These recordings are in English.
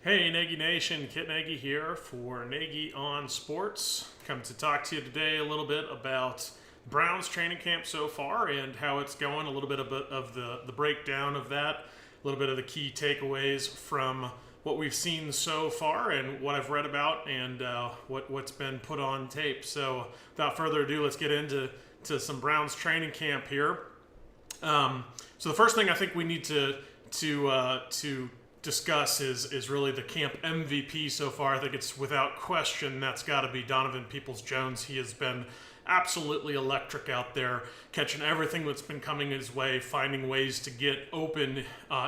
Hey Nagy Nation, Kit Nagy here for Nagy on Sports. Come to talk to you today a little bit about Browns training camp so far and how it's going, a little bit of the breakdown of that, a little bit of the key takeaways from what we've seen so far and what I've read about and what's been put on tape. So without further ado, let's get into some Browns training camp here. So the first thing I think we need to discuss is really the camp MVP so far. I think it's without question that's got to be Donovan Peoples-Jones. He has been absolutely electric out there, catching everything that's been coming his way, finding ways to get open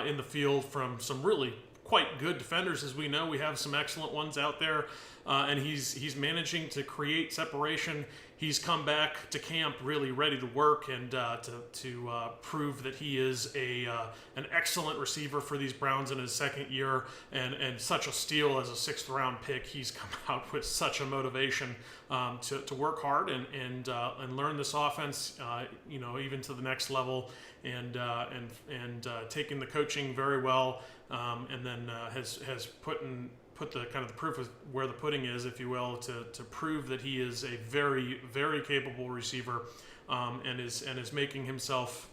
in the field from some really quite good defenders. As we know, we have some excellent ones out there, and he's managing to create separation. He's come back to camp really ready to work and to prove that he is an excellent receiver for these Browns in his second year, and such a steal as a sixth-round pick. He's come out with such a motivation to work hard and learn this offense, even to the next level, and taking the coaching very well, and then has put the kind of the proof of where the pudding is, if you will, to prove that he is a very, very capable receiver, and is making himself,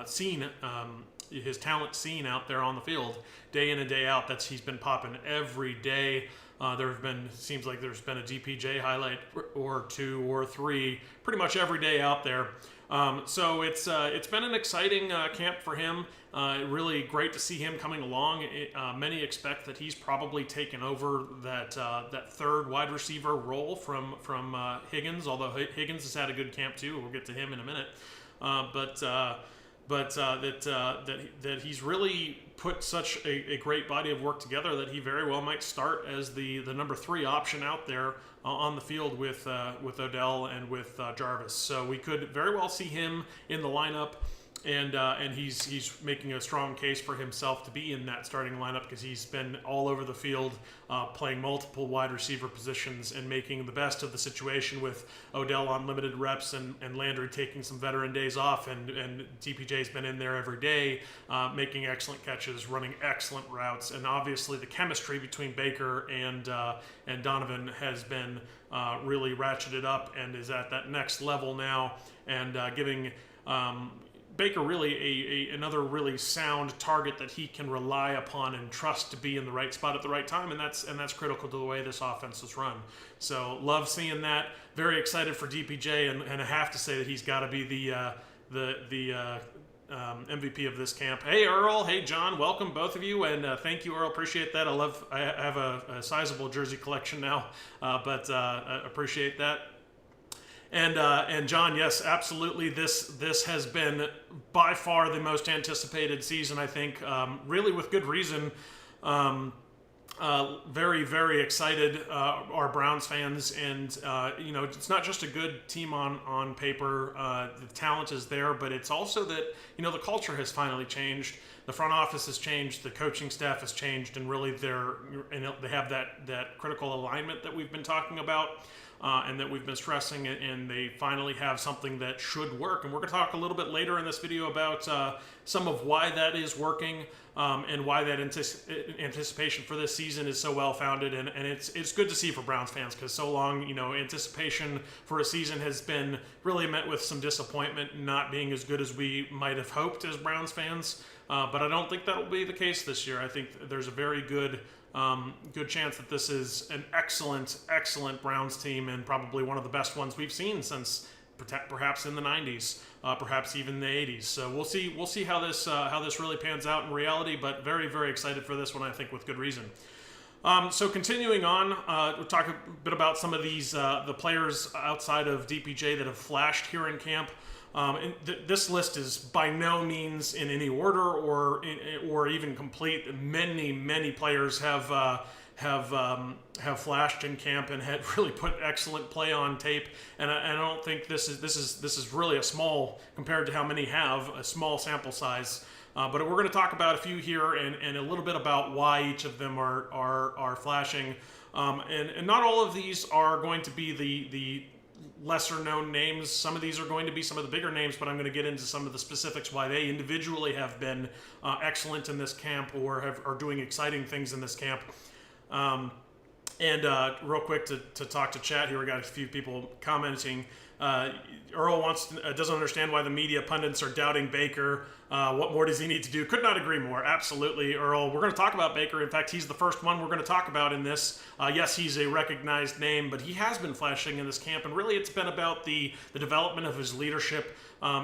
seen, his talent seen out there on the field day in and day out. He's been popping every day. Seems like there's been a DPJ highlight or two or three pretty much every day out there. So it's been an exciting camp for him. Really great to see him coming along. Many expect that he's probably taken over that third wide receiver role from Higgins, although Higgins has had a good camp too. We'll get to him in a minute. That he's really put such a great body of work together that he very well might start as the number 3 option out there on the field with Odell and with Jarvis. So we could very well see him in the lineup, and he's making a strong case for himself to be in that starting lineup because he's been all over the field playing multiple wide receiver positions and making the best of the situation with Odell on limited reps and Landry taking some veteran days off, and DPJ's been in there every day making excellent catches, running excellent routes, and obviously the chemistry between Baker and Donovan has been really ratcheted up and is at that next level now, and giving Baker really another really sound target that he can rely upon and trust to be in the right spot at the right time, and that's critical to the way this offense is run. So love seeing that. Very excited for DPJ, and I have to say that he's got to be the MVP of this camp. Hey Earl, hey John, welcome both of you, and thank you, Earl. Appreciate that. I have a sizable jersey collection now, but I appreciate that. And John, yes, absolutely. This has been by far the most anticipated season, I think, really with good reason. Very, very excited, our Browns fans, and it's not just a good team on paper. The talent is there, but it's also that the culture has finally changed. The front office has changed, the coaching staff has changed, and really they have that critical alignment that we've been talking about. And that we've been stressing, and they finally have something that should work. And we're going to talk a little bit later in this video about some of why that is working, and why that anticipation for this season is so well founded. And it's good to see for Browns fans, because so long anticipation for a season has been really met with some disappointment, not being as good as we might have hoped as Browns fans. But I don't think that will be the case this year. I think there's a very good chance that this is an excellent Browns team, and probably one of the best ones we've seen since perhaps in the 90s, perhaps even the 80s. So we'll see how this really pans out in reality, but very, very excited for this one, I think, with good reason. So continuing on, we'll talk a bit about some of these the players outside of DPJ that have flashed here in camp. This list is by no means in any order or even complete. Many players have flashed in camp and had really put excellent play on tape. And I don't think this is really a small, compared to how many have, a small sample size. But we're going to talk about a few here and a little bit about why each of them are flashing. And not all of these are going to be lesser known names. Some of these are going to be some of the bigger names, but I'm going to get into some of the specifics why they individually have been excellent in this camp or are doing exciting things in this camp. And real quick to talk to chat here, we got a few people commenting. Earl doesn't understand why the media pundits are doubting Baker. What more does he need to do? Could not agree more. Absolutely, Earl. We're going to talk about Baker. In fact, he's the first one we're going to talk about in this. Yes, he's a recognized name, but he has been flashing in this camp, and really it's been about the development of his leadership,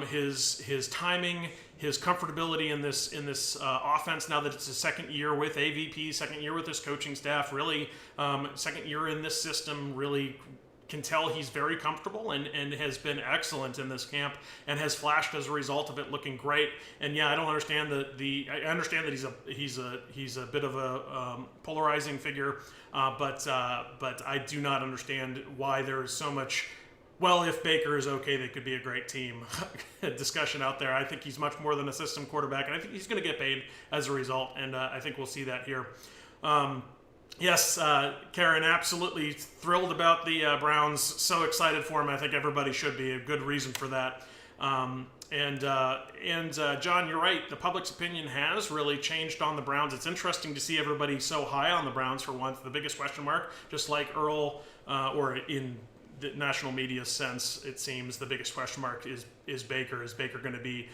his timing, his comfortability in this offense now that it's his second year with AVP, second year with his coaching staff, really second year in this system, really can tell he's very comfortable and has been excellent in this camp and has flashed as a result of it, looking great. And yeah, I don't understand I understand that he's a bit of a polarizing figure, but I do not understand why there is so much. Well, if Baker is okay, they could be a great team. Discussion out there. I think he's much more than a system quarterback, and I think he's going to get paid as a result, and I think we'll see that here. Yes, Karen, absolutely thrilled about the Browns. So excited for him. I think everybody should be. A good reason for that. John, you're right. The public's opinion has really changed on the Browns. It's interesting to see everybody so high on the Browns for once. The biggest question mark, just like Earl, or in the national media sense, it seems the biggest question mark is Baker. Is Baker going to be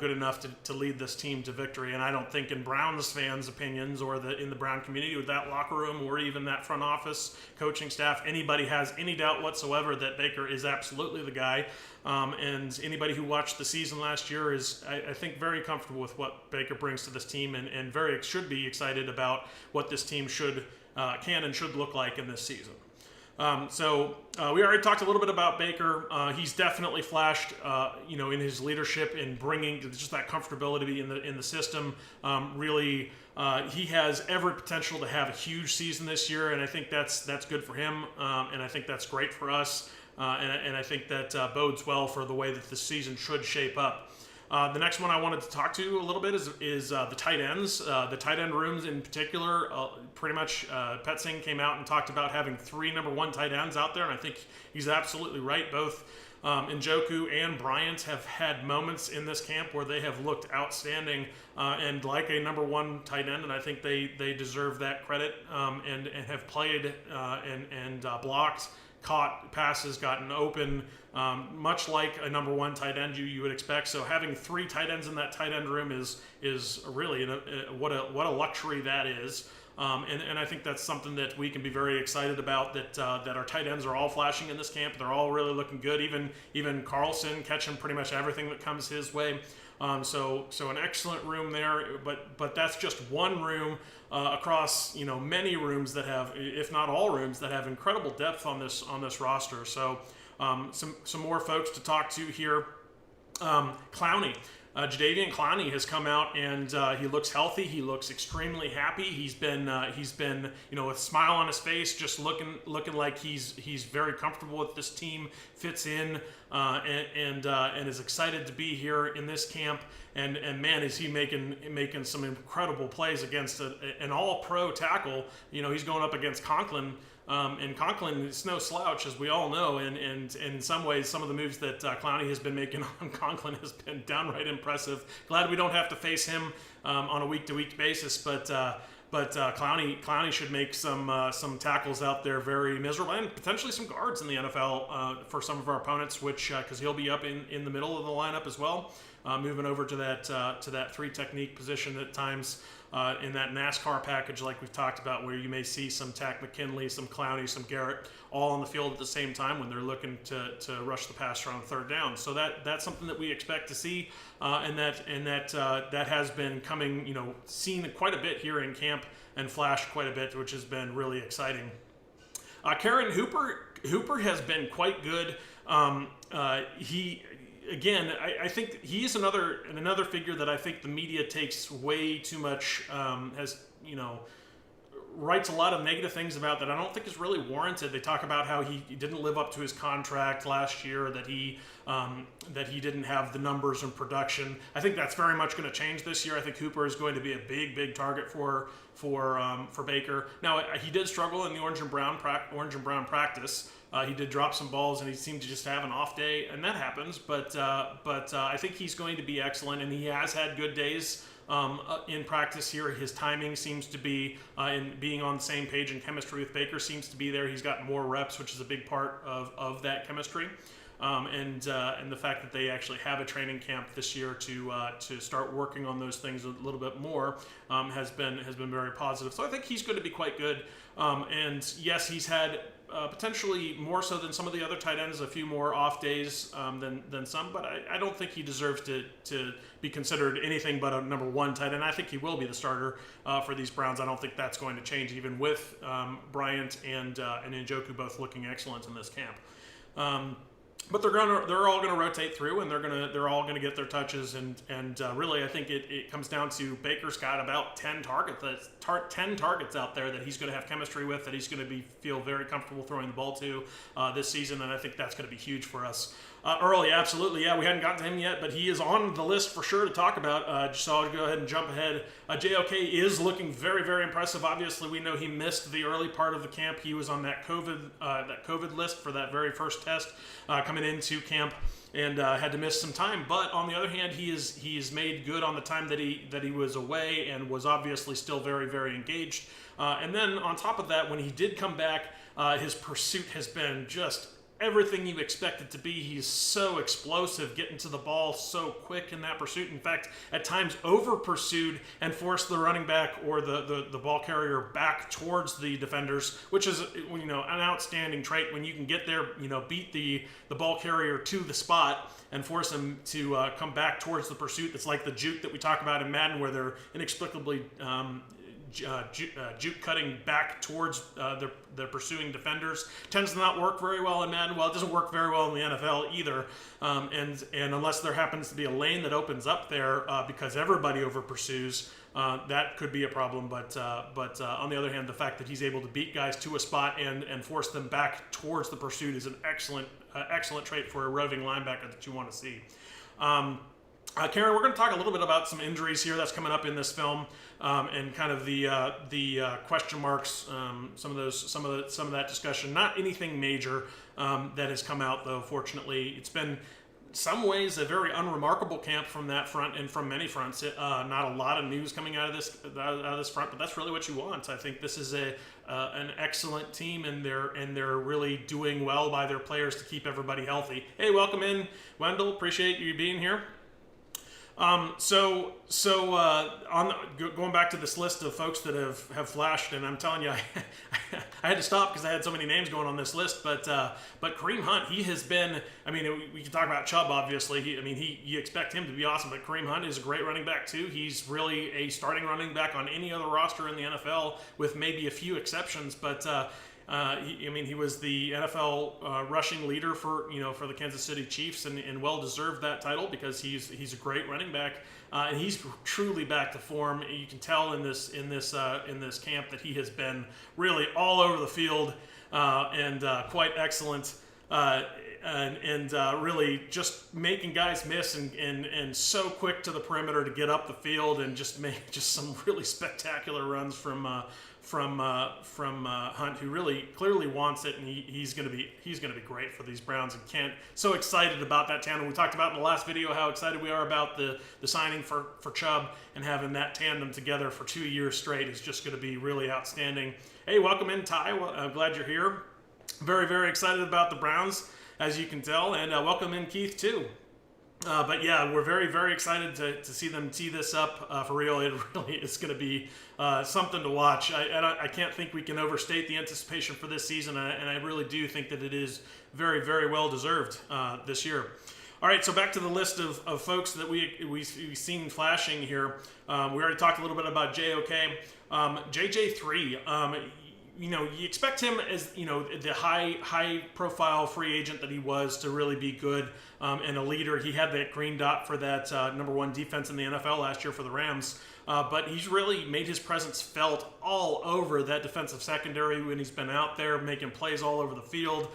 good enough to lead this team to victory? And I don't think in Browns fans' opinions or in the Brown community with that locker room or even that front office coaching staff, anybody has any doubt whatsoever that Baker is absolutely the guy. And anybody who watched the season last year is, I think, very comfortable with what Baker brings to this team and should be excited about what this team can and should look like in this season. We already talked a little bit about Baker. He's definitely flashed, in his leadership in bringing just that comfortability in the system. Really, he has every potential to have a huge season this year, and I think that's good for him, and I think that's great for us, and I think that bodes well for the way that this season should shape up. The next one I wanted to talk to a little bit is the tight ends. The tight end rooms in particular, pretty much Pet Singh came out and talked about having 3 number 1 tight ends out there, and I think he's absolutely right. Both Njoku and Bryant have had moments in this camp where they have looked outstanding and like a number 1 tight end, and I think they deserve that credit and have played and blocked, caught passes, gotten open, much like a number 1 tight end you would expect. So having 3 tight ends in that tight end room is really what a luxury that is. And I think that's something that we can be very excited about, that our tight ends are all flashing in this camp. They're all really looking good. Even Carlson catching pretty much everything that comes his way. So an excellent room there, but that's just one room across many rooms that have, if not all rooms, that have incredible depth on this roster. So some more folks to talk to here. Clowney. Jadeveon Clowney has come out and he looks healthy. He looks extremely happy. He's been with a smile on his face, just looking like he's very comfortable with this team, fits in, and is excited to be here in this camp. And man, is he making some incredible plays against an all-pro tackle. He's going up against Conklin. And Conklin is no slouch, as we all know, and in some ways, some of the moves that Clowney has been making on Conklin has been downright impressive. Glad we don't have to face him on a week-to-week basis, but Clowney should make some tackles out there very miserable, and potentially some guards in the NFL for some of our opponents, which because he'll be up in the middle of the lineup as well, moving over to that 3 technique position at times. In that NASCAR package like we've talked about, where you may see some Tack McKinley, some Clowney, some Garrett all on the field at the same time when they're looking to rush the passer on 3rd down. So that's something that we expect to see, and that has been coming, seen quite a bit here in camp and flashed quite a bit, which has been really exciting. Karen Hooper has been quite good. Again, I think he is another figure that I think the media takes way too much, writes a lot of negative things about that I don't think is really warranted. They talk about how he didn't live up to his contract last year, that he didn't have the numbers and production. I think that's very much going to change this year. I think Hooper is going to be a big target for Baker. Now, he did struggle in the orange and brown practice. He did drop some balls, and he seemed to just have an off day, and that happens. But I think he's going to be excellent, and he has had good days in practice here. His timing seems to be, in being on the same page, and chemistry with Baker seems to be there. He's got more reps, which is a big part of that chemistry. And the fact that they actually have a training camp this year to start working on those things a little bit more has been very positive. So I think he's going to be quite good. And yes, he's had potentially more so than some of the other tight ends, a few more off days than some, but I don't think he deserves to be considered anything but a number one tight end. I think he will be the starter for these Browns. I don't think that's going to change, even with Bryant and Njoku both looking excellent in this camp. But they're all gonna rotate through, and they're all gonna get their touches, and really I think it comes down to Baker's got about 10 targets out there that he's gonna have chemistry with, that he's gonna feel very comfortable throwing the ball to this season, and I think that's gonna be huge for us. Early, absolutely, yeah, we hadn't gotten to him yet, but he is on the list for sure to talk about. So I'll go ahead and jump ahead. JOK is looking very, very impressive. Obviously, we know he missed the early part of the camp. He was on that COVID list for that very first test coming into camp, and had to miss some time. But on the other hand, he's made good on the time that he was away, and was obviously still very, very engaged. And then on top of that, when he did come back, his pursuit has been just everything you expect it to be. He's so explosive, getting to the ball so quick in that pursuit. In fact, at times over pursued and forced the running back or the ball carrier back towards the defenders, which is an outstanding trait when you can get there, beat the ball carrier to the spot and force them to come back towards the pursuit. It's like the juke that we talk about in Madden, where they're inexplicably juke cutting back towards the pursuing defenders. Tends to not work very well in Madden. Well, it doesn't work very well in the NFL either. And unless there happens to be a lane that opens up there because everybody over pursues, that could be a problem. But on the other hand, the fact that he's able to beat guys to a spot and force them back towards the pursuit is an excellent trait for a roving linebacker that you want to see. Karen, we're going to talk a little bit about some injuries here that's coming up in this film, and kind of the question marks, some of that discussion. Not anything major that has come out, though. Fortunately, it's been in some ways a very unremarkable camp from that front and from many fronts. Not a lot of news coming out of this front, but that's really what you want. I think this is an excellent team, and they're really doing well by their players to keep everybody healthy. Hey, welcome in, Wendell. Appreciate you being here. Going back to this list of folks that have flashed, and I'm telling you, I had to stop because I had so many names going on this list. But Kareem Hunt, he has been. I mean, we can talk about Chubb, obviously. You expect him to be awesome, but Kareem Hunt is a great running back too. He's really a starting running back on any other roster in the NFL, with maybe a few exceptions. But he was the NFL rushing leader for the Kansas City Chiefs, and well deserved that title because he's a great running back, and he's truly back to form. You can tell in this camp that he has been really all over the field, and quite excellent. And really just making guys miss, and so quick to the perimeter to get up the field, and just make just some really spectacular runs from Hunt, who really clearly wants it, and he's going to be great for these Browns. And so excited about that tandem. We talked about in the last video how excited we are about the signing for Chubb, and having that tandem together for 2 years straight is just going to be really outstanding. Hey, welcome in, Ty. Well, I'm glad you're here. Very, very excited about the Browns, as you can tell, and welcome in, Keith, too. But yeah, we're very, very excited to see them tee this up for real. It really is going to be something to watch. I can't think we can overstate the anticipation for this season, and I really do think that it is very, very well deserved this year. All right, so back to the list of folks that we've seen flashing here. We already talked a little bit about JOK. JJ3, you expect him as, the high profile free agent that he was to really be good and a leader. He had that green dot for that number one defense in the NFL last year for the Rams. but he's really made his presence felt all over that defensive secondary when he's been out there making plays all over the field,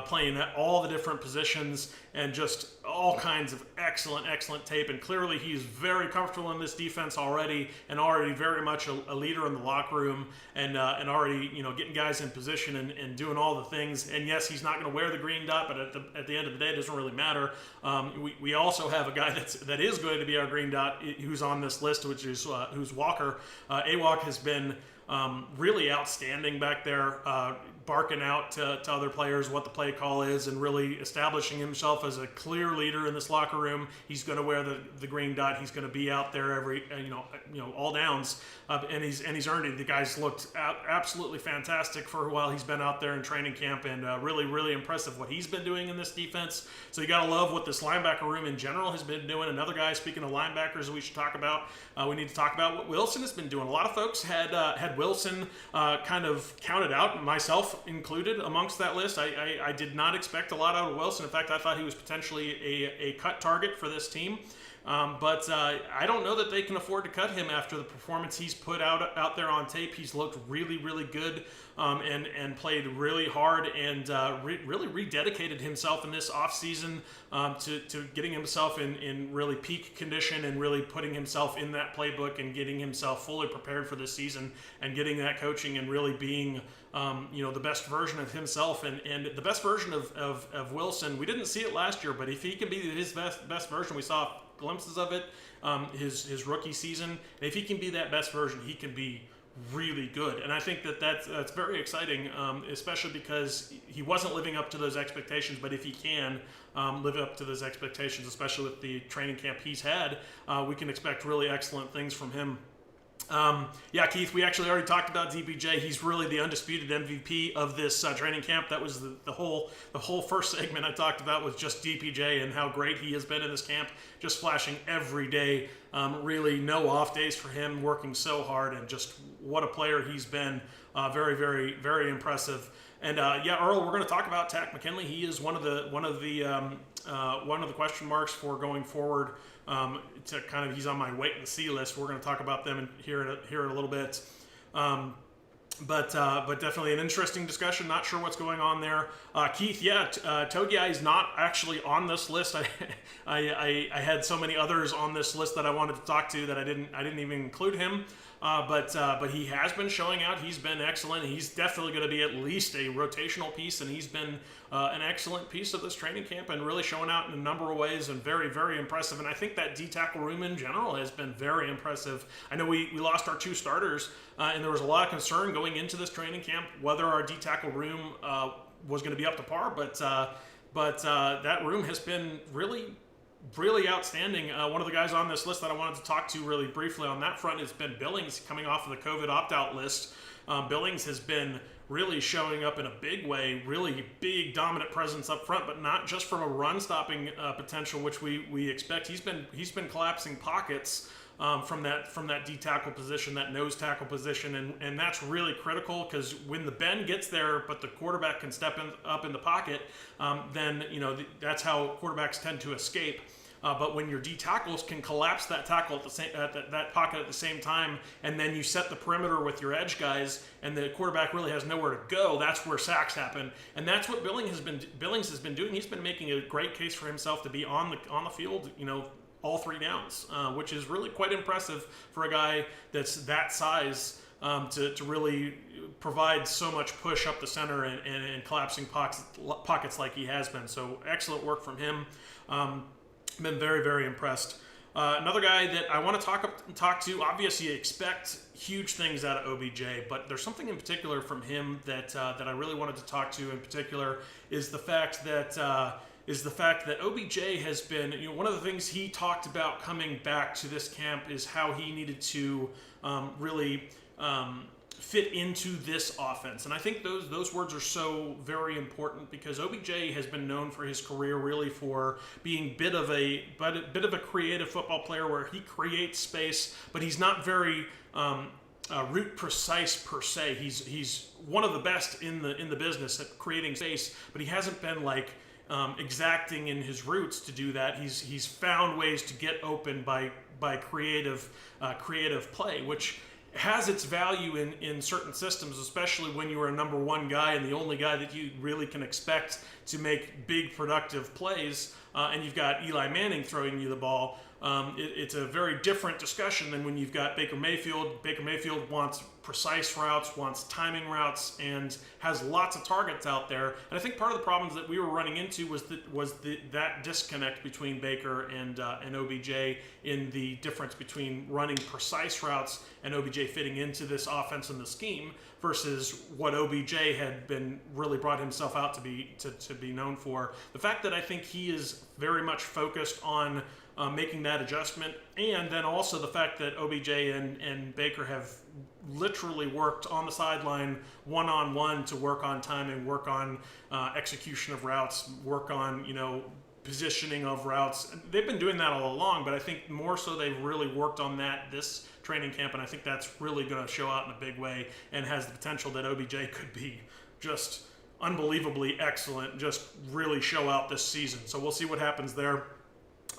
playing at all the different positions, and just all kinds of excellent tape. And clearly he's very comfortable in this defense already, and already very much a leader in the locker room, and already getting guys in position and doing all the things. And yes, he's not going to wear the green dot, but at the end of the day, it doesn't really matter. We also have a guy that is going to be our green dot who's on this list, which is who's Walker. AWalk has been really outstanding back there, barking out to other players what the play call is, and really establishing himself as a clear leader in this locker room. He's going to wear the green dot. He's going to be out there every all downs, and he's earned it. The guy's looked absolutely fantastic for a while. He's been out there in training camp, and really impressive what he's been doing in this defense. So you got to love what this linebacker room in general has been doing. Another guy, speaking of linebackers, that we should talk about. We need to talk about what Wilson has been doing. A lot of folks had Wilson kind of counted out, myself included, amongst that list. I did not expect a lot out of Wilson. In fact, I thought he was potentially a cut target for this team. But I don't know that they can afford to cut him after the performance he's put out there on tape. He's looked really good, and played really hard, and really rededicated himself in this offseason to getting himself in really peak condition, and really putting himself in that playbook, and getting himself fully prepared for this season, and getting that coaching, and really being the best version of himself, and the best version of Wilson. We didn't see it last year, but if he can be his best version, we saw glimpses of it his rookie season. And if he can be that best version, he can be really good. And I think that's very exciting, especially because he wasn't living up to those expectations. But if he can live up to those expectations, especially with the training camp he's had, we can expect really excellent things from him. Keith, we actually already talked about DPJ. He's really the undisputed MVP of this training camp. That was the whole first segment I talked about, was just DPJ and how great he has been in this camp, just flashing every day. Really no off days for him, working so hard, and just what a player he's been. Very impressive. And Earl, we're going to talk about Takk McKinley. He is one of the question marks for going forward. He's on my wait and see list. We're going to talk about them here in a little bit. But definitely an interesting discussion. Not sure what's going on there. Keith, Togiai is not actually on this list. I had so many others on this list that I wanted to talk to that I didn't even include him. But he has been showing out. He's been excellent. He's definitely going to be at least a rotational piece, and he's been an excellent piece of this training camp, and really showing out in a number of ways, and very impressive. And I think that D-tackle room in general has been very impressive. I know we lost our two starters, and there was a lot of concern going into this training camp whether our D-tackle room was going to be up to par, but that room has been really outstanding. One of the guys on this list that I wanted to talk to really briefly on that front has been Billings, coming off of the COVID opt-out list. Billings has been really showing up in a big way, really big dominant presence up front, but not just from a run-stopping potential, which we expect. He's been collapsing pockets from that D tackle position, that nose tackle position, and that's really critical, because when the bend gets there, but the quarterback can step up in the pocket, then that's how quarterbacks tend to escape. But when your D tackles can collapse that tackle at that pocket at the same time, and then you set the perimeter with your edge guys, and the quarterback really has nowhere to go, that's where sacks happen. And that's what Billings has been doing. He's been making a great case for himself to be on the field, all three downs, which is really quite impressive for a guy that's that size, to really provide so much push up the center and collapsing pockets like he has been. So excellent work from him. Been very impressed. Another guy that I want to talk to. Obviously, you expect huge things out of OBJ, but there's something in particular from him that I really wanted to talk to. In particular, is the fact that OBJ has been. One of the things he talked about coming back to this camp is how he needed to really fit into this offense. And I think those words are so very important, because OBJ has been known for his career really for being a bit of a creative football player, where he creates space, but he's not very route precise per se. He's one of the best in the business at creating space, but he hasn't been like exacting in his routes to do that. He's found ways to get open by creative play, which has its value in certain systems, especially when you're a number one guy and the only guy that you really can expect to make big productive plays, and you've got Eli Manning throwing you the ball. It's a very different discussion than when you've got Baker Mayfield. Baker Mayfield wants precise routes, wants timing routes, and has lots of targets out there. And I think part of the problems that we were running into was that disconnect between Baker and OBJ in the difference between running precise routes and OBJ fitting into this offense and the scheme versus what OBJ had been really brought himself out to be known for. The fact that I think he is very much focused on making that adjustment, and then also the fact that OBJ and Baker have literally worked on the sideline one-on-one to work on timing, work on execution of routes, work on positioning of routes. They've been doing that all along, but I think more so they've really worked on that this training camp, and I think that's really going to show out in a big way and has the potential that OBJ could be just unbelievably excellent, just really show out this season. So we'll see what happens there.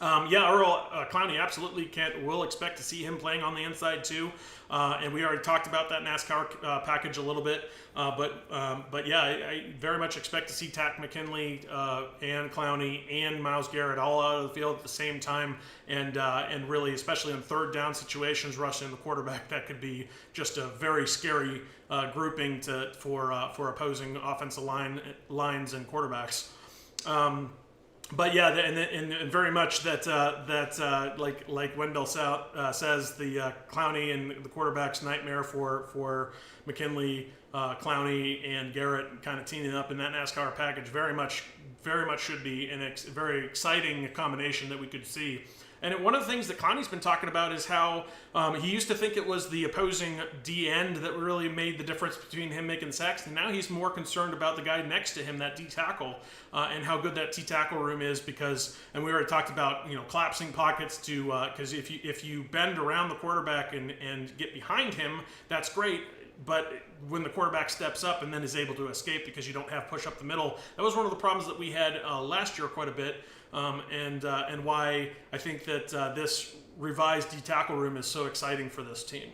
Earl Clowney absolutely will expect to see him playing on the inside too, and we already talked about that NASCAR package a little bit. But yeah, I very much expect to see Takk McKinley and Clowney and Myles Garrett all out of the field at the same time, and really, especially in third down situations, rushing the quarterback. That could be just a very scary grouping for opposing offensive lines and quarterbacks. But yeah, and very much that like Wendell says, the Clowney and the quarterback's nightmare for McKinley, Clowney, and Garrett kind of teaming up in that NASCAR package very much should be a very exciting combination that we could see. And one of the things that Clowney's been talking about is how he used to think it was the opposing D end that really made the difference between him making sacks, and now he's more concerned about the guy next to him, that D tackle, and how good that T tackle room is. And we already talked about collapsing pockets because if you bend around the quarterback and get behind him, that's great. But when the quarterback steps up and then is able to escape because you don't have push up the middle, that was one of the problems that we had last year quite a bit. And why I think that this revised D-tackle room is so exciting for this team.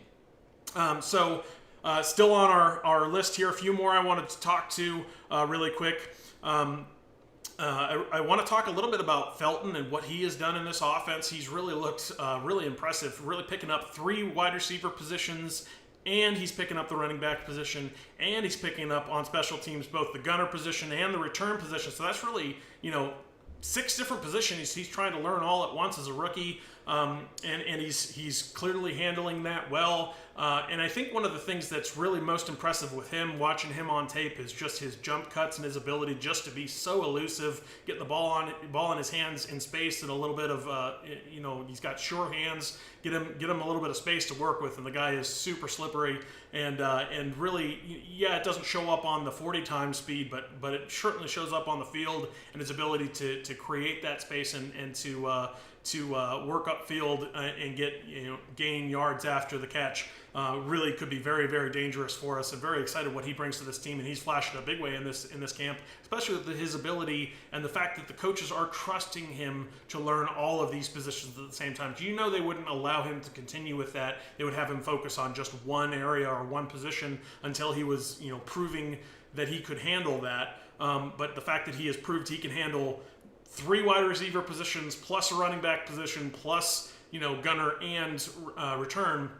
Still on our list here, a few more I wanted to talk to really quick. I want to talk a little bit about Felton and what he has done in this offense. He's really looked really impressive, really picking up 3 wide receiver positions, and he's picking up the running back position, and he's picking up on special teams both the gunner position and the return position. So that's really, 6 different positions he's trying to learn all at once as a rookie, and he's clearly handling that well. And I think one of the things that's really most impressive with him, watching him on tape, is just his jump cuts and his ability just to be so elusive, get the ball in his hands in space, and a little bit of he's got sure hands. Get him a little bit of space to work with, and the guy is super slippery and really, it doesn't show up on the 40 times speed, but it certainly shows up on the field, and his ability to create that space and to work upfield and gain yards after the catch really could be very, very dangerous for us. I'm very excited what he brings to this team, and he's flashed in a big way in this camp, especially with his ability and the fact that the coaches are trusting him to learn all of these positions at the same time. They wouldn't allow him to continue with that. They would have him focus on just one area or one position until he was proving that he could handle that. But the fact that he has proved he can handle 3 wide receiver positions plus a running back position plus gunner and return,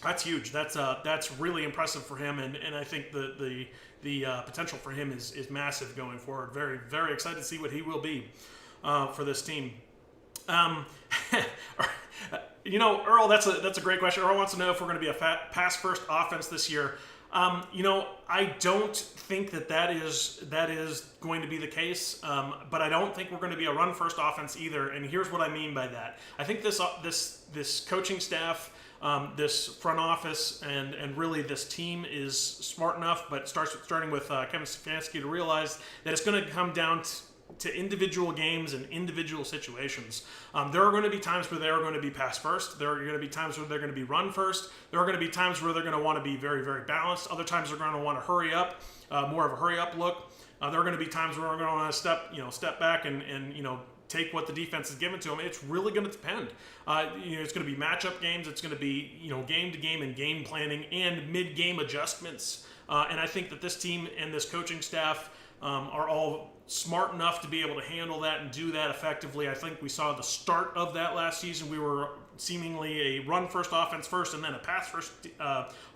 that's huge. That's really impressive for him, and I think the potential for him is massive going forward. Very, very excited to see what he will be for this team. Earl, that's a great question. Earl wants to know if we're going to be a pass first offense this year. I don't think that is going to be the case, but I don't think we're going to be a run first offense either. And here's what I mean by that. I think this coaching staff, this front office, and really this team is smart enough, but starting with Kevin Stefanski, to realize that it's going to come down to individual games and individual situations. There are going to be times where they are going to be pass first. There are going to be times where they're going to be run first. There are going to be times where they're going to want to be very, very balanced. Other times they're going to want to hurry up, more of a hurry up look. There are going to be times where we're going to want to step back and take what the defense is given to them. It's really going to depend. It's going to be matchup games. It's going to be game to game and game planning and mid-game adjustments. And I think that this team and this coaching staff are all smart enough to be able to handle that and do that effectively. I think we saw the start of that last season. We were seemingly a run-first offense first and then a pass-first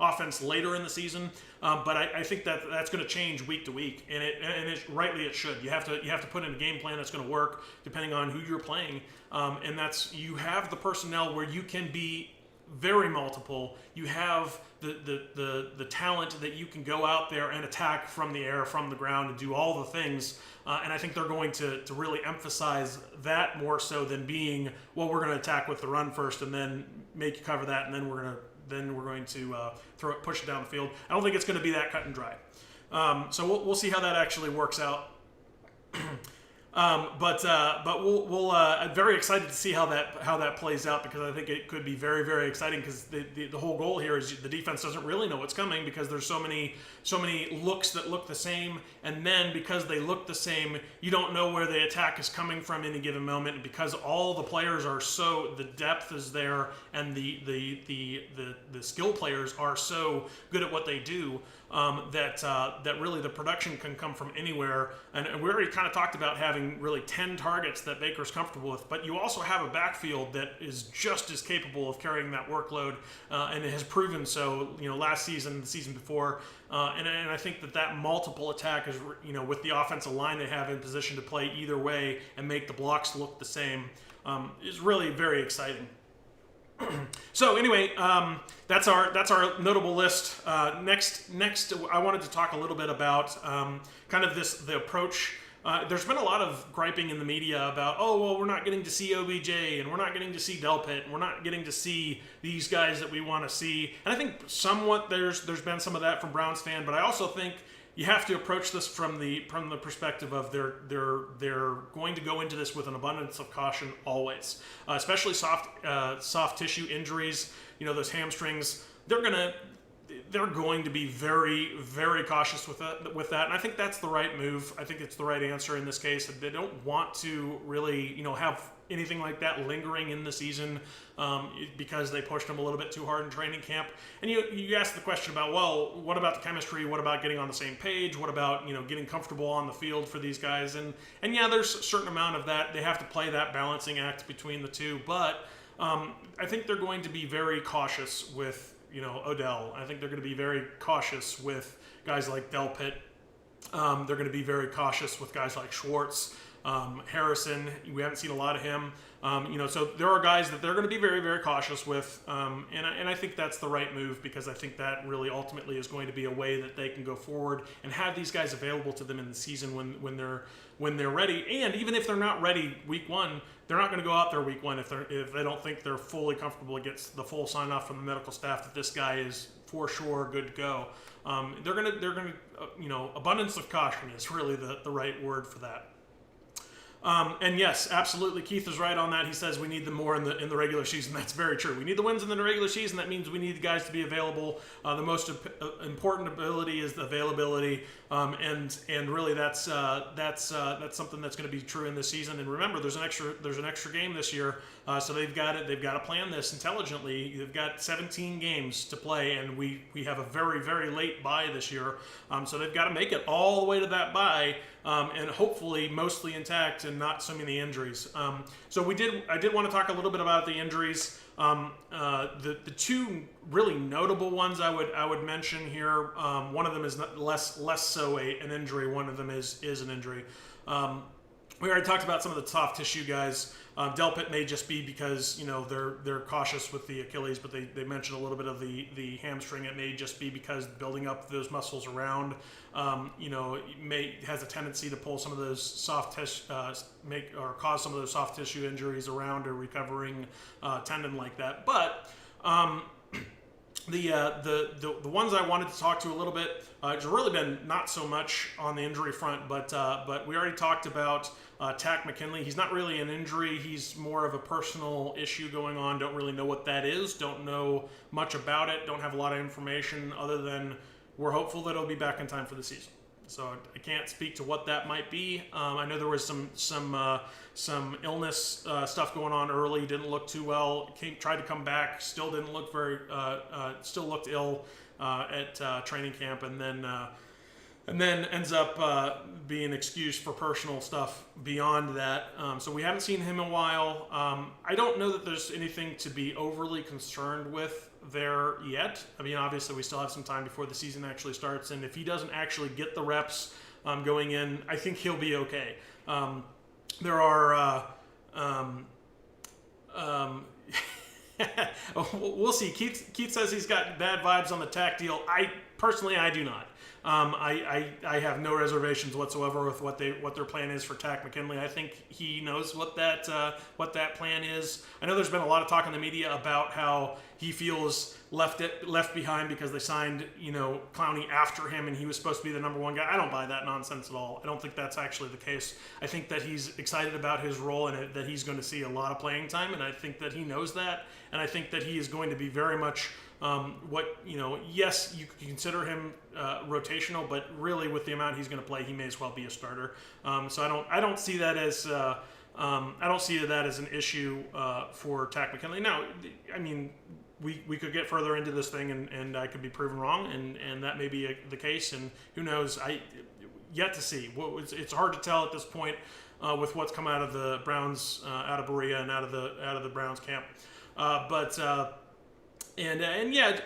offense later in the season. But I think that that's going to change week to week, and rightly it should. You have to put in a game plan that's going to work depending on who you're playing, and you have the personnel where you can be very multiple. You have the talent that you can go out there and attack from the air, from the ground, and do all the things. And I think they're going to really emphasize that more so than being, well, we're going to attack with the run first and then make you cover that, and then we're going to push it down the field. I don't think it's going to be that cut and dry. So we'll see how that actually works out. But I'm very excited to see how that plays out, because I think it could be very, very exciting, because the whole goal here is the defense doesn't really know what's coming, because there's so many looks that look the same, and then because they look the same, you don't know where the attack is coming from in a given moment, and because all the players are the depth is there, and the skill players are so good at what they do, that really the production can come from anywhere. And we already kind of talked about having really 10 targets that Baker's comfortable with, but you also have a backfield that is just as capable of carrying that workload, and it has proven so, last season, the season before, and I think that multiple attack is, with the offensive line they have in position to play either way and make the blocks look the same, is really very exciting. So anyway, that's our notable list. Next, I wanted to talk a little bit about kind of the approach. There's been a lot of griping in the media about, we're not getting to see OBJ, and we're not getting to see Delpit, and we're not getting to see these guys that we want to see. And I think somewhat there's been some of that from Browns fan, but I also think you have to approach this from the perspective of they're going to go into this with an abundance of caution always, especially soft tissue injuries. Those hamstrings. They're going to be very, very cautious with that, and I think that's the right move. I think it's the right answer in this case. They don't want to really, have anything like that lingering in the season, because they pushed them a little bit too hard in training camp. And you ask the question about, well, what about the chemistry? What about getting on the same page? What about getting comfortable on the field for these guys? And yeah, there's a certain amount of that. They have to play that balancing act between the two, but I think they're going to be very cautious with Odell. I think they're going to be very cautious with guys like Delpit. They're going to be very cautious with guys like Schwartz, Harrison. We haven't seen a lot of him. So there are guys that they're going to be very, very cautious with, and I think that's the right move, because I think that really ultimately is going to be a way that they can go forward and have these guys available to them in the season when they're ready. And even if they're not ready week one, they're not going to go out there week one if they don't think they're fully comfortable, gets the full sign off from the medical staff that this guy is for sure good to go. They're gonna abundance of caution is really the right word for that. And yes, absolutely, Keith is right on that. He says we need them more in the regular season. That's very true. We need the wins in the regular season. That means we need the guys to be available. The most important ability is the availability, and really that's something that's going to be true in this season. And remember, there's an extra game this year, so they've got to plan this intelligently. They've got 17 games to play, and we have a very, very late bye this year, so they've got to make it all the way to that bye. And hopefully mostly intact and not so many injuries. So I did want to talk a little bit about the injuries. The two really notable ones I would mention here. One of them is less so an injury. One of them is an injury. We already talked about some of the soft tissue guys. Delpit may just be because they're cautious with the Achilles, but they mentioned a little bit of the hamstring. It may just be because building up those muscles around, has a tendency to pull some of those soft tissue, cause some of those soft tissue injuries around a recovering tendon like that. But the ones I wanted to talk to a little bit, it's really been not so much on the injury front, but we already talked about Tack McKinley. He's not really an injury. He's more of a personal issue going on. Don't really know what that is. Don't know much about it. Don't have a lot of information other than we're hopeful that he'll be back in time for the season. So I can't speak to what that might be. I know there was some illness stuff going on early. Didn't look too well. Tried to come back. Still didn't look still looked ill at training camp, and then ends up being excused for personal stuff beyond that. So we haven't seen him in a while. I don't know that there's anything to be overly concerned with there yet. I mean, obviously we still have some time before the season actually starts, and if he doesn't actually get the reps going in, I think he'll be okay. There are we'll see. Keith says he's got bad vibes on the Tack deal. I do not. I have no reservations whatsoever with what their plan is for Tack McKinley. I think he knows what that plan is. I know there's been a lot of talk in the media about how he feels left behind because they signed Clowney after him and he was supposed to be the number one guy. I don't buy that nonsense at all. I don't think that's actually the case. I think that he's excited about his role and that he's going to see a lot of playing time, and I think that he knows that, and I think that he is going to be very much yes, you could consider him rotational, but really with the amount he's going to play, he may as well be a starter. So I don't see that as an issue for Tack McKinley. Now, I mean, we could get further into this thing and I could be proven wrong, and that may be the case. And who knows? Yet to see. It's hard to tell at this point with what's come out of the Browns, out of Berea and out of the Browns camp. And yeah,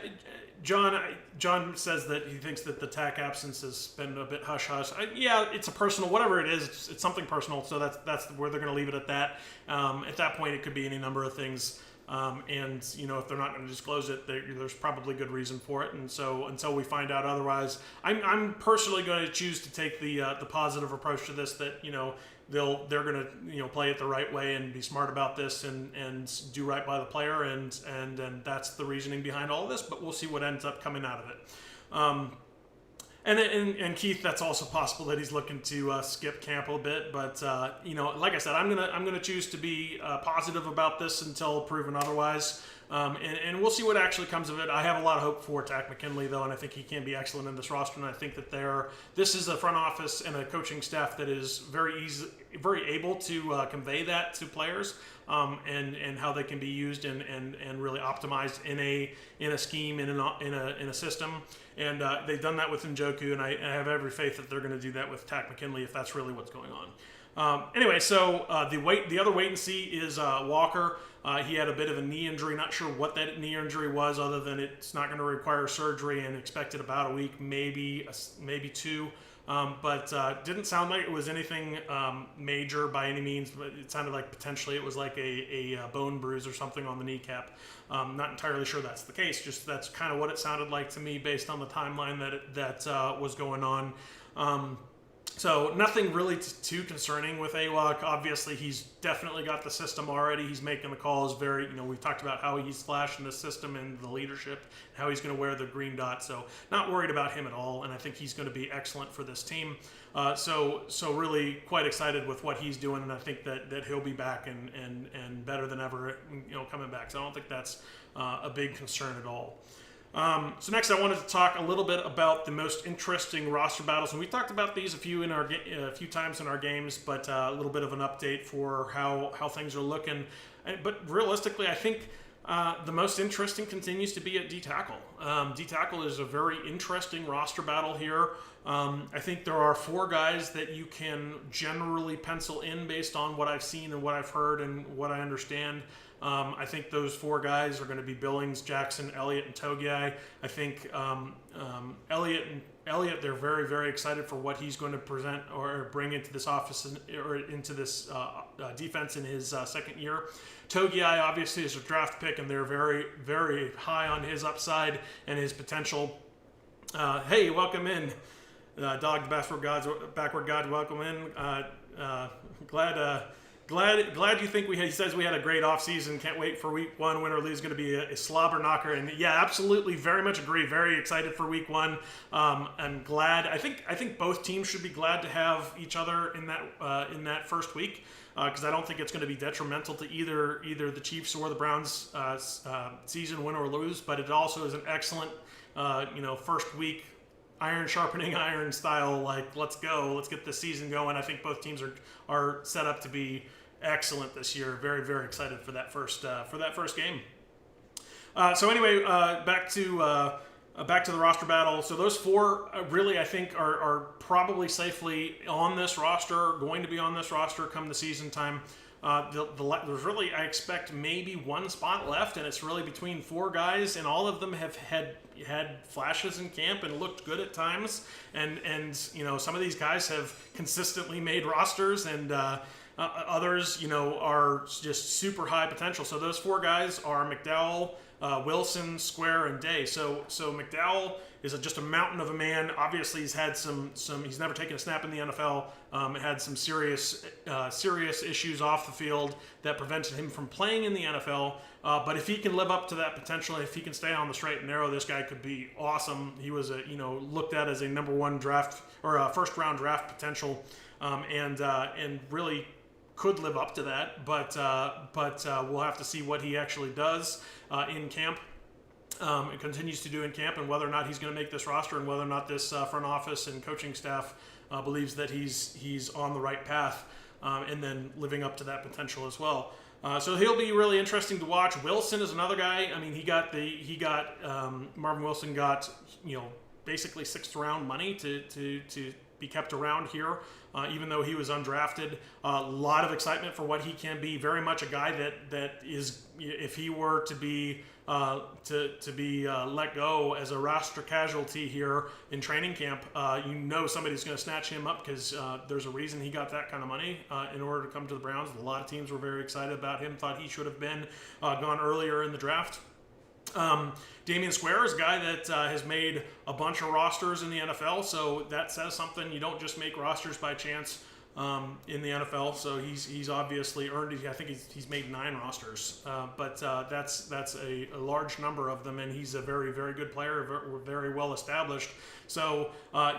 John says that he thinks that the Tack absence has been a bit hush-hush. Yeah, it's a personal, whatever it is, it's something personal, so that's where they're going to leave it at that. At that point, it could be any number of things. And if they're not going to disclose it, there's probably good reason for it. And so until we find out otherwise, I'm personally going to choose to take the positive approach to this. That they're going to play it the right way and be smart about this and do right by the player, and that's the reasoning behind all of this. But we'll see what ends up coming out of it. And Keith, that's also possible that he's looking to skip camp a bit, but like I said, I'm gonna choose to be positive about this until proven otherwise, and we'll see what actually comes of it. I have a lot of hope for Tack McKinley though, and I think he can be excellent in this roster, and I think that this is a front office and a coaching staff that is very able to convey that to players, and how they can be used and really optimized in a scheme, in a system. And they've done that with Njoku, and I have every faith that they're going to do that with Tack McKinley if that's really what's going on. Anyway, so the other wait and see is Walker. He had a bit of a knee injury. Not sure what that knee injury was, other than it's not going to require surgery and expected about a week, maybe two. But didn't sound like it was anything major by any means. But it sounded like potentially it was like a bone bruise or something on the kneecap. Not entirely sure that's the case. Just that's kind of what it sounded like to me based on the timeline that was going on. So nothing really too concerning with AWOC. Obviously, he's definitely got the system already. He's making the calls we've talked about how he's flashing the system and the leadership, how he's going to wear the green dot. So not worried about him at all. And I think he's going to be excellent for this team. So really quite excited with what he's doing. And I think that he'll be back and better than ever, coming back. So I don't think that's a big concern at all. So next I wanted to talk a little bit about the most interesting roster battles, and we talked about these a few times in our games, but a little bit of an update for how things are looking. But realistically, I think the most interesting continues to be at D-tackle. D-tackle is a very interesting roster battle here. I think there are 4 guys that you can generally pencil in based on what I've seen and what I've heard and what I understand. I think those 4 guys are going to be Billings, Jackson, Elliott, and Togiai. I think Elliott, they're very, very excited for what he's going to present or bring into this office or into this defense in his second year. Togiai obviously is a draft pick, and they're very, very high on his upside and his potential. Hey, welcome in, Dog the Backward God. Welcome in. Glad you think he says we had a great offseason. Can't wait for week 1. Win or lose, going to be a slobber knocker. And yeah, absolutely, very much agree. Very excited for week 1. I'm glad. I think both teams should be glad to have each other in that first week, because I don't think it's going to be detrimental to either the Chiefs or the Browns' season, win or lose. But it also is an excellent first week iron sharpening iron style, like, let's go, let's get this season going. I think both teams are set up to be excellent this year. Very, very excited for that first game. So anyway, back to the roster battle. So those four really, I think, are probably safely on this roster, going to be on this roster come the season time. There's really, I expect, maybe one spot left, and it's really between four guys, and all of them have had flashes in camp and looked good at times. And some of these guys have consistently made rosters, and others, are just super high potential. So those four guys are McDowell, Wilson, Square, and Day. So McDowell is just a mountain of a man. Obviously, he's had some. He's never taken a snap in the NFL. Had some serious issues off the field that prevented him from playing in the NFL. But if he can live up to that potential, if he can stay on the straight and narrow, this guy could be awesome. He was looked at as a number one draft or a first round draft potential, and really could live up to that. But we'll have to see what he actually does in camp. It continues to do in camp, and whether or not he's going to make this roster, and whether or not this front office and coaching staff believes that he's on the right path, and then living up to that potential as well. So he'll be really interesting to watch. Wilson is another guy. I mean, Marvin Wilson got basically sixth round money to be kept around here, even though he was undrafted. A lot of excitement for what he can be. Very much a guy that is, if he were to be let go as a roster casualty here in training camp, somebody's going to snatch him up, because there's a reason he got that kind of money in order to come to the Browns. A lot of teams were very excited about him, thought he should have been gone earlier in the draft. Damian Square is a guy that has made a bunch of rosters in the NFL, so that says something. You don't just make rosters by chance in the NFL, so he's obviously earned it. I think he's made 9 rosters, but that's a large number of them, and he's a very, very good player, very well established. So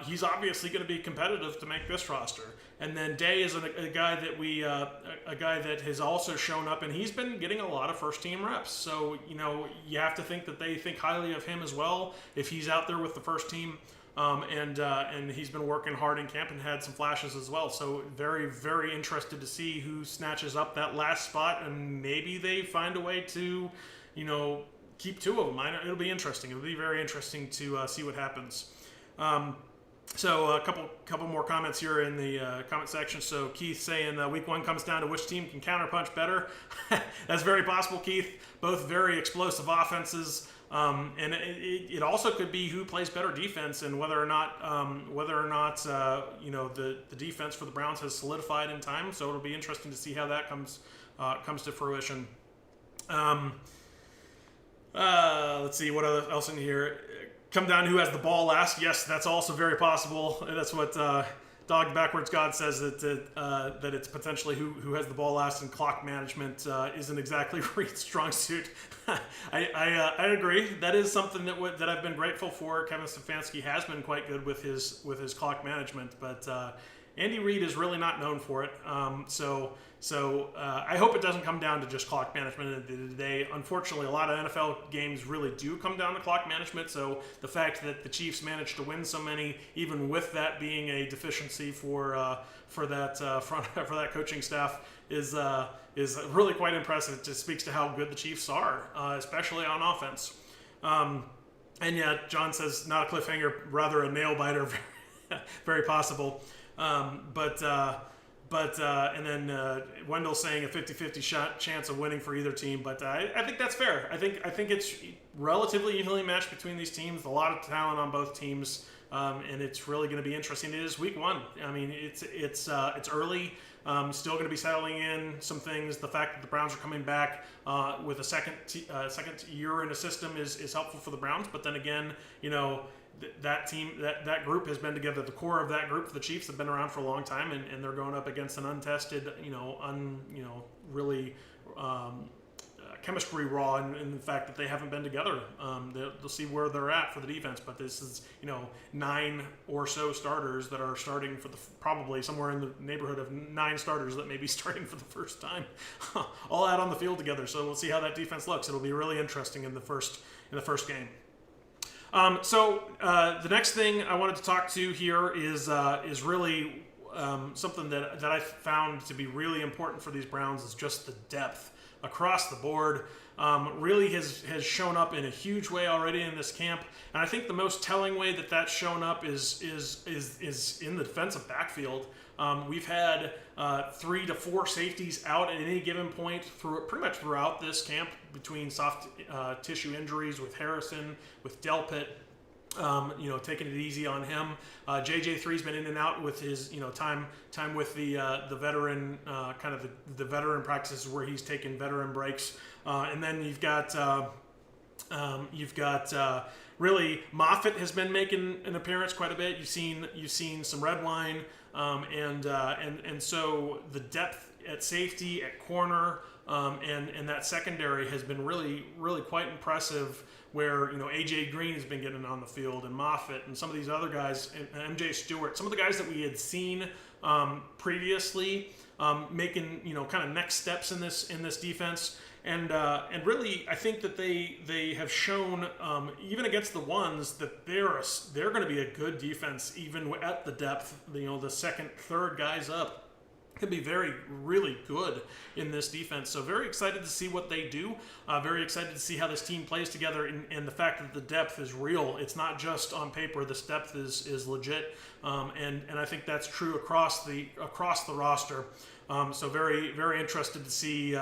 he's obviously going to be competitive to make this roster. And then Day is a guy that has also shown up, and he's been getting a lot of first team reps. So you have to think that they think highly of him as well if he's out there with the first team. And he's been working hard in camp and had some flashes as well. So very, very interested to see who snatches up that last spot, and maybe they find a way to, keep 2 of them. It'll be interesting. It'll be very interesting to see what happens. So a couple more comments here in the comment section. So Keith saying week 1 comes down to which team can counterpunch better. That's very possible, Keith. Both very explosive offenses. And it also could be who plays better defense, and whether or not the defense for the Browns has solidified in time. So it'll be interesting to see how that comes to fruition. Let's see what else in here. Come down to who has the ball last. Yes, that's also very possible. That's what Dog Backwards God says, that it's potentially who has the ball last, and clock management isn't exactly Reed's strong suit. I agree. That is something that I've been grateful for. Kevin Stefanski has been quite good with his clock management, but Andy Reid is really not known for it. So I hope it doesn't come down to just clock management at the end of the day. Unfortunately, a lot of NFL games really do come down to clock management. So the fact that the Chiefs managed to win so many, even with that being a deficiency for that coaching staff, is really quite impressive. It just speaks to how good the Chiefs are, especially on offense. And yeah, John says not a cliffhanger, rather a nail biter. Very possible. And then Wendell saying a 50-50 chance of winning for either team, but I think that's fair. I think it's relatively evenly matched between these teams. A lot of talent on both teams, and it's really going to be interesting. It is week 1. I mean, it's early. Still going to be settling in some things. The fact that the Browns are coming back with a second year in a system is helpful for the Browns. But then again, that team, that group has been together. The core of that group, the Chiefs, have been around for a long time, and they're going up against an untested, really chemistry raw in the fact that they haven't been together. They'll see where they're at for the defense, but this is 9 or so starters that are starting for probably somewhere in the neighborhood of 9 starters that may be starting for the first time, all out on the field together. So we'll see how that defense looks. It'll be really interesting in the first game. The next thing I wanted to talk to here is really something that I found to be really important for these Browns is just the depth across the board. Really has shown up in a huge way already in this camp, and I think the most telling way that that's shown up is in the defensive backfield. We've had 3 to 4 safeties out at any given point pretty much throughout this camp between soft tissue injuries with Harrison, with Delpit. Taking it easy on him. JJ3's been in and out with his, time with the veteran, kind of the veteran practices where he's taken veteran breaks. And then you've got really Moffitt has been making an appearance quite a bit. You've seen some red wine, and so the depth at safety, at corner, and that secondary has been really quite impressive. Where AJ Green has been getting on the field, and Moffitt, and some of these other guys, and MJ Stewart, some of the guys that we had seen previously, making kind of next steps in this defense, and really I think that they have shown even against the ones that they're going to be a good defense even at the depth. The second, third guys up could be really good in this defense. So very excited to see what they do. Very excited to see how this team plays together, and the fact that the depth is real. It's not just on paper. This depth is legit, and I think that's true across the roster. So very interested to see.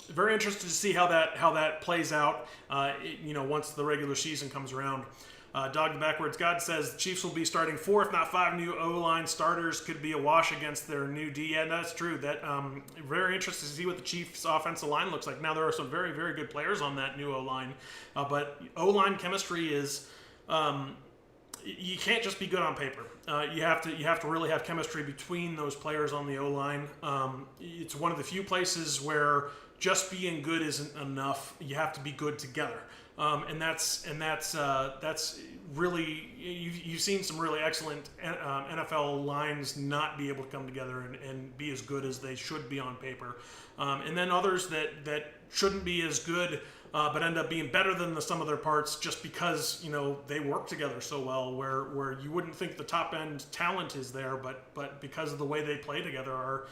Very interested to see how that plays out. Once the regular season comes around. Dog the Backwards God says the Chiefs will be starting 4, if not 5 new O-line starters. Could be a wash against their new D. Yeah, that's true. That very interested to see what the Chiefs' offensive line looks like. Now there are some very good players on that new O-line, but O-line chemistry is you can't just be good on paper. You have to really have chemistry between those players on the O-line. It's one of the few places where just being good isn't enough. You have to be good together. And that's really you've seen some really excellent NFL lines not be able to come together and be as good as they should be on paper, and then others that shouldn't be as good but end up being better than the sum of their parts just because they work together so well. Where you wouldn't think the top end talent is there, but because of the way they play together are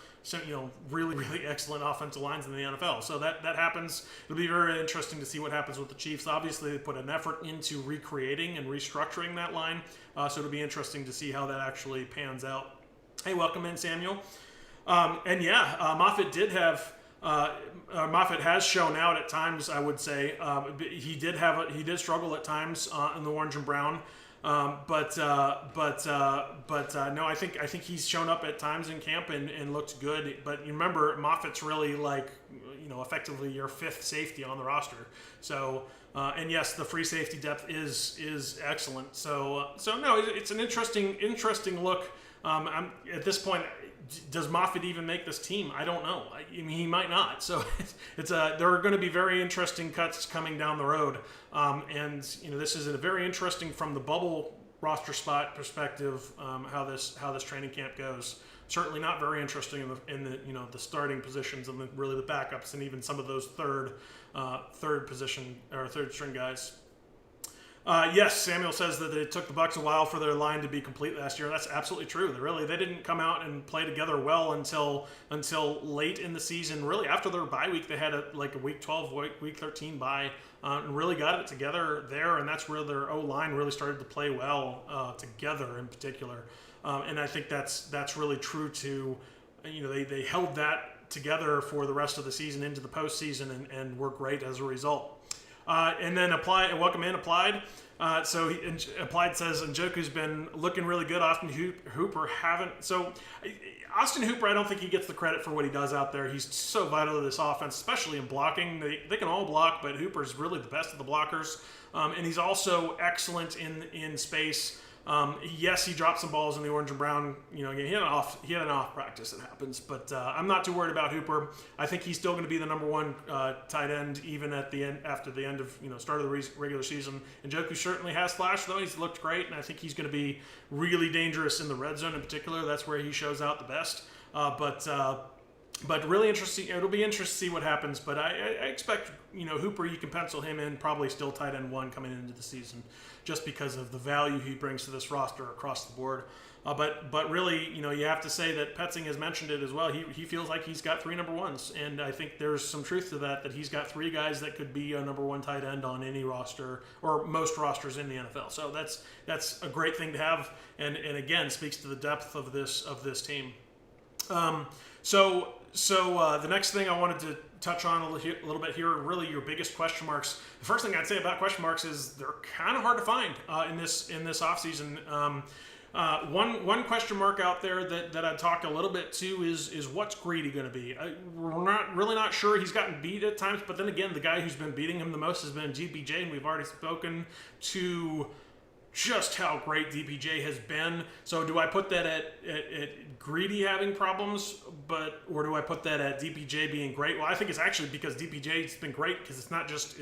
really excellent offensive lines in the NFL. So that happens. It'll be very interesting to see what happens with the Chiefs. Obviously, they put an effort into recreating and restructuring that line. So it'll be interesting to see how that actually pans out. Hey, welcome in, Samuel. Moffitt did have. Moffitt has shown out at times. I would say he did struggle at times in the orange and brown. No, I think he's shown up at times in camp and looked good. But you remember, Moffitt's really effectively your 5th safety on the roster. So and yes, the free safety depth is excellent. So no, it's an interesting look. At this point, does Moffitt even make this team? I don't know. I mean, he might not. So there are going to be very interesting cuts coming down the road. This is a very interesting from the bubble roster spot perspective. How this training camp goes. Certainly not very interesting in the starting positions and really the backups and even some of those third position or third string guys. Yes, Samuel says that it took the Bucs a while for their line to be complete last year. That's absolutely true. They didn't come out and play together well until late in the season. Really, after their bye week, they had a week 12, week 13 bye, and really got it together there. And that's where their O-line really started to play well together in particular. And I think that's really true to, they held that together for the rest of the season into the postseason and were great as a result. And then welcome in Applied. Applied says Njoku's been looking really good. Austin Hooper haven't. So Austin Hooper, I don't think he gets the credit for what he does out there. He's so vital to this offense, especially in blocking. They can all block, but Hooper's really the best of the blockers. And he's also excellent in space. Yes, he dropped some balls in the orange and brown. He had an off practice. It happens, but I'm not too worried about Hooper. I think he's still going to be the number 1 tight end even at the end after the end of start of the regular season. And Njoku certainly has flashed though. He's looked great, and I think he's going to be really dangerous in the red zone in particular. That's where he shows out the best. But really interesting. It'll be interesting to see what happens. But I expect, Hooper, you can pencil him in probably still tight end 1 coming into the season, just because of the value he brings to this roster across the board. But really, you have to say that Petzing has mentioned it as well. He feels like he's got 3 number 1s, and I think there's some truth to that he's got 3 guys that could be a number 1 tight end on any roster or most rosters in the NFL. So that's a great thing to have, and again speaks to the depth of this team. So the next thing I wanted to touch on a little bit here, really your biggest question marks. The first thing I'd say about question marks is they're kind of hard to find in this offseason. One question mark out there that I'd talk a little bit to is what's Greedy going to be? We're not sure. He's gotten beat at times, but then again, the guy who's been beating him the most has been DPJ, and we've already spoken to just how great DPJ has been. So do I put that at Greedy having problems, or do I put that at DPJ being great? Well, I think it's actually because DPJ's been great, because it's not just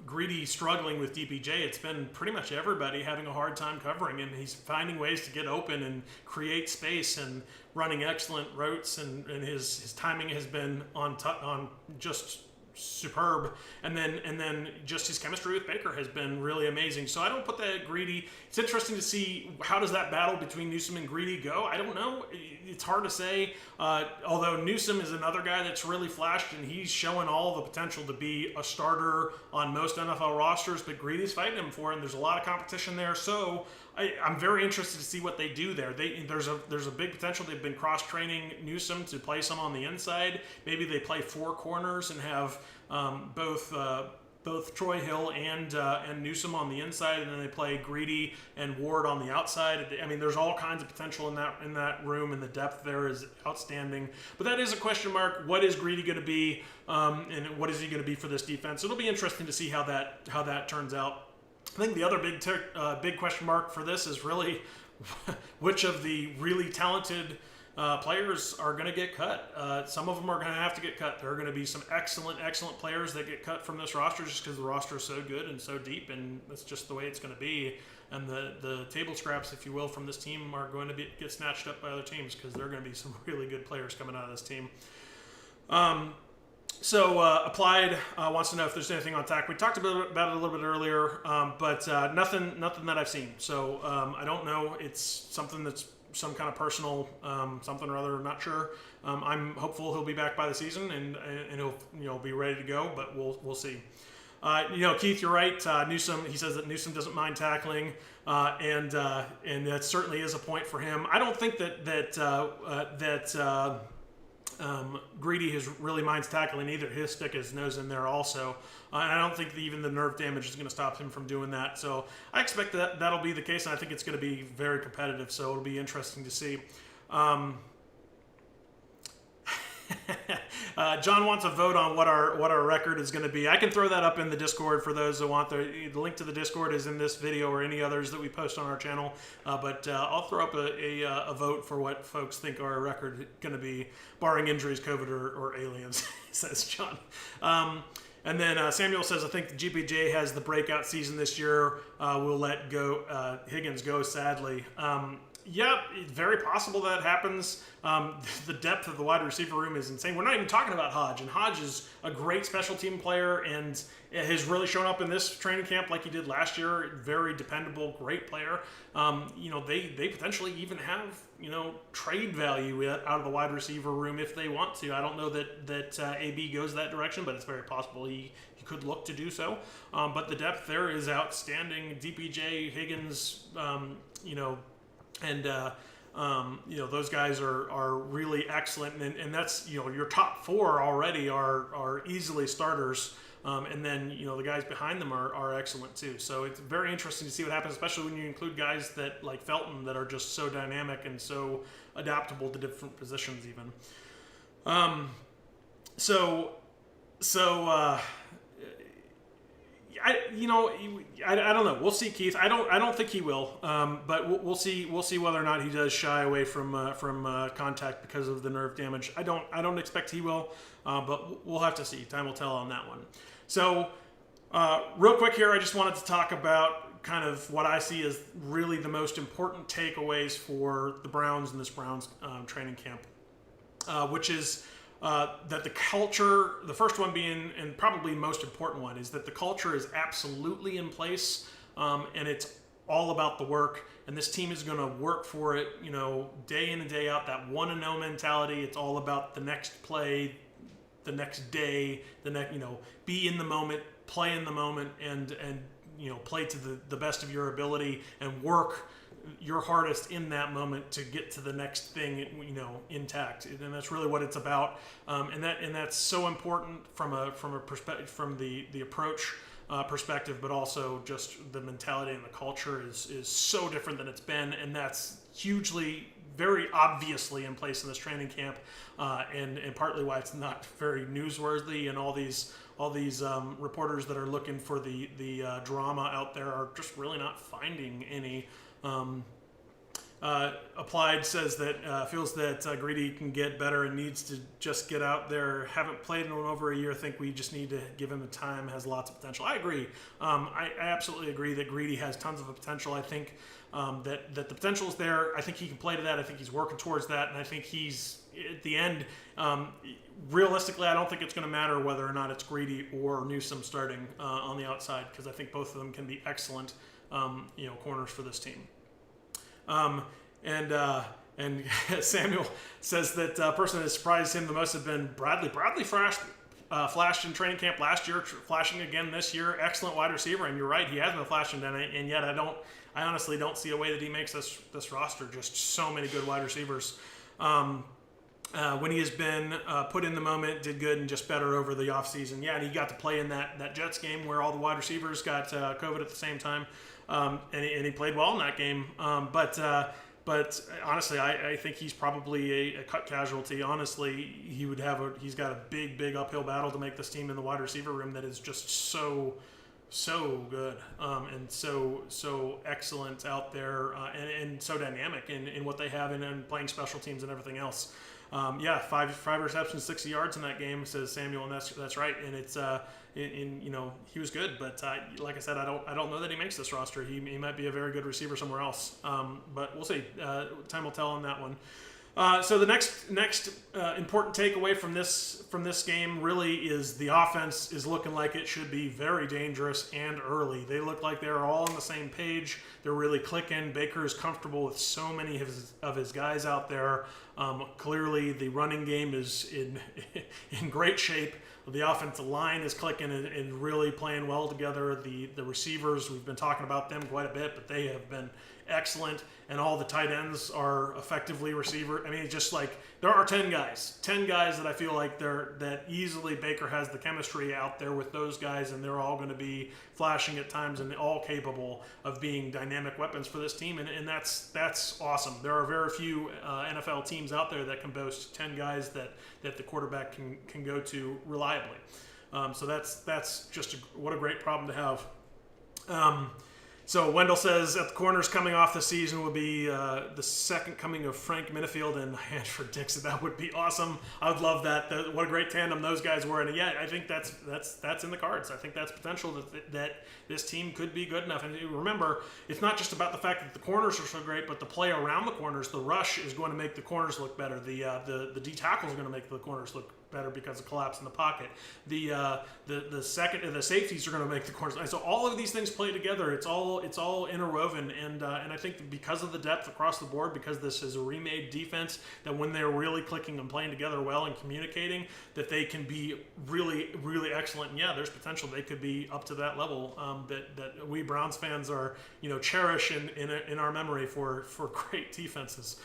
Greedy struggling with DPJ. It's been pretty much everybody having a hard time covering, and he's finding ways to get open and create space and running excellent routes, and his timing has been on just superb, and then just his chemistry with Baker has been really amazing. So I don't put that at Greedy. It's interesting to see how does that battle between Newsome and Greedy go. I don't know. It's hard to say. Although Newsome is another guy that's really flashed, and he's showing all the potential to be a starter on most NFL rosters, but Greedy's fighting him for it, and there's a lot of competition there. So I'm very interested to see what they do there. There's a big potential. They've been cross-training Newsome to play some on the inside. Maybe they play 4 corners and have both Troy Hill and Newsome on the inside, and then they play Greedy and Ward on the outside. I mean, there's all kinds of potential in that room, and the depth there is outstanding. But that is a question mark. What is Greedy going to be, and what is he going to be for this defense? It'll be interesting to see how that turns out. I think the other big question mark for this is really which of the really talented players are going to get cut. Some of them are going to have to get cut. There are going to be some excellent players that get cut from this roster just because the roster is so good and so deep, and that's just the way it's going to be. And the table scraps, if you will, from this team are going to get snatched up by other teams, because there are going to be some really good players coming out of this team. So Applied wants to know if there's anything on TAC. We talked about it a little bit earlier, but nothing that I've seen. So I don't know. It's something that's some kind of personal something or other. I'm not sure. I'm hopeful he'll be back by the season and he'll be ready to go. But we'll see. Keith, you're right. Newsome. He says that Newsome doesn't mind tackling, and that certainly is a point for him. I don't think that Greedy really minds tackling either. He'll stick his nose in there also. And I don't think even the nerve damage is going to stop him from doing that. So I expect that'll be the case, and I think it's going to be very competitive. So it'll be interesting to see. John wants a vote on what our record is going to be. I can throw that up in the Discord for those that want. The link to the Discord is in this video or any others that we post on our channel. But I'll throw up a vote for what folks think our record is going to be, barring injuries, COVID, or aliens, says John. And then Samuel says, I think the GPJ has the breakout season this year. We'll let Higgins go, sadly. Yeah, it's very possible that happens. The depth of the wide receiver room is insane. We're not even talking about Hodge, and Hodge is a great special team player and has really shown up in this training camp like he did last year. Very dependable, great player. They potentially even have trade value out of the wide receiver room if they want to. I don't know that AB goes that direction, but it's very possible he could look to do so. But the depth there is outstanding. DPJ, Higgins, and those guys are really excellent, and that's your top 4 already are easily starters, and then the guys behind them are excellent too. So it's very interesting to see what happens, especially when you include guys that like Felton that are just so dynamic and so adaptable to different positions even. I don't know. We'll see, Keith. I don't think he will. But we'll see. We'll see whether or not he does shy away from contact because of the nerve damage. I don't expect he will. But we'll have to see. Time will tell on that one. So, real quick here, I just wanted to talk about kind of what I see as really the most important takeaways for the Browns in this Browns training camp, which is that the culture, the first one being, and probably most important one, is that the culture is absolutely in place, and it's all about the work. And this team is going to work for it, day in and day out. That 1-0 mentality. It's all about the next play, the next day, be in the moment, play in the moment, and play to the best of your ability and work your hardest in that moment to get to the next thing, intact. And that's really what it's about. And that's so important from a perspective, from the approach perspective, but also just the mentality and the culture is so different than it's been, and that's hugely, very obviously in place in this training camp, and partly why it's not very newsworthy, and all these reporters that are looking for the drama out there are just really not finding any. Applied says that feels that Greedy can get better and needs to just get out there. Haven't played in over a year. Think we just need to give him the time. Has lots of potential. I agree. I absolutely agree that Greedy has tons of potential. I think that the potential is there. I think he can play to that. I think he's working towards that, and I think he's at the end. Realistically, I don't think it's going to matter whether or not it's Greedy or Newsome starting on the outside, because I think both of them can be excellent, corners for this team. And Samuel says that person that has surprised him the most have been Bradley. Bradley flashed in training camp last year, flashing again this year. Excellent wide receiver, and you're right, he has been flashing, and yet I honestly don't see a way that he makes this roster. Just so many good wide receivers. When he has been put in the moment, did good and just better over the offseason. Yeah, and he got to play in that Jets game where all the wide receivers got COVID at the same time. And he played well in that game. But honestly, I think he's probably a cut casualty. Honestly, he's got a big uphill battle to make this team in the wide receiver room that is just so good, and so excellent out there, and so dynamic in what they have and playing special teams and everything else. Five receptions, 60 yards in that game, says Samuel, and that's right. And it's he was good, but like I said, I don't know that he makes this roster. He might be a very good receiver somewhere else, but we'll see. Time will tell on that one. So the next important takeaway from this game really is the offense is looking like it should be very dangerous and early. They look like they're all on the same page. They're really clicking. Baker is comfortable with so many of his guys out there. Clearly, the running game is in great shape. The offensive line is clicking and really playing well together. The receivers, we've been talking about them quite a bit, but they have been excellent, and all the tight ends are effectively receiver. I mean, it's just like there are 10 guys that I feel like that easily Baker has the chemistry out there with those guys, and they're all going to be flashing at times and all capable of being dynamic weapons for this team, and that's awesome. There are very few NFL teams out there that can boast 10 guys that the quarterback can go to reliably. So that's just what a great problem to have. So Wendell says at the corners coming off the season will be the second coming of Frank Minifield and Hanford Dixon. That would be awesome. I would love that. What a great tandem those guys were. And yeah, I think that's in the cards. I think that's potential that this team could be good enough. And remember, it's not just about the fact that the corners are so great, but the play around the corners, the rush is going to make the corners look better. The D tackle is going to make the corners look better because of collapse in the pocket. The safeties are going to make the corners. And so all of these things play together. It's all interwoven, and I think because of the depth across the board, because this is a remade defense, that when they're really clicking and playing together well and communicating, that they can be really, really excellent. And yeah, there's potential they could be up to that level that we Browns fans are cherish in our memory for great defenses.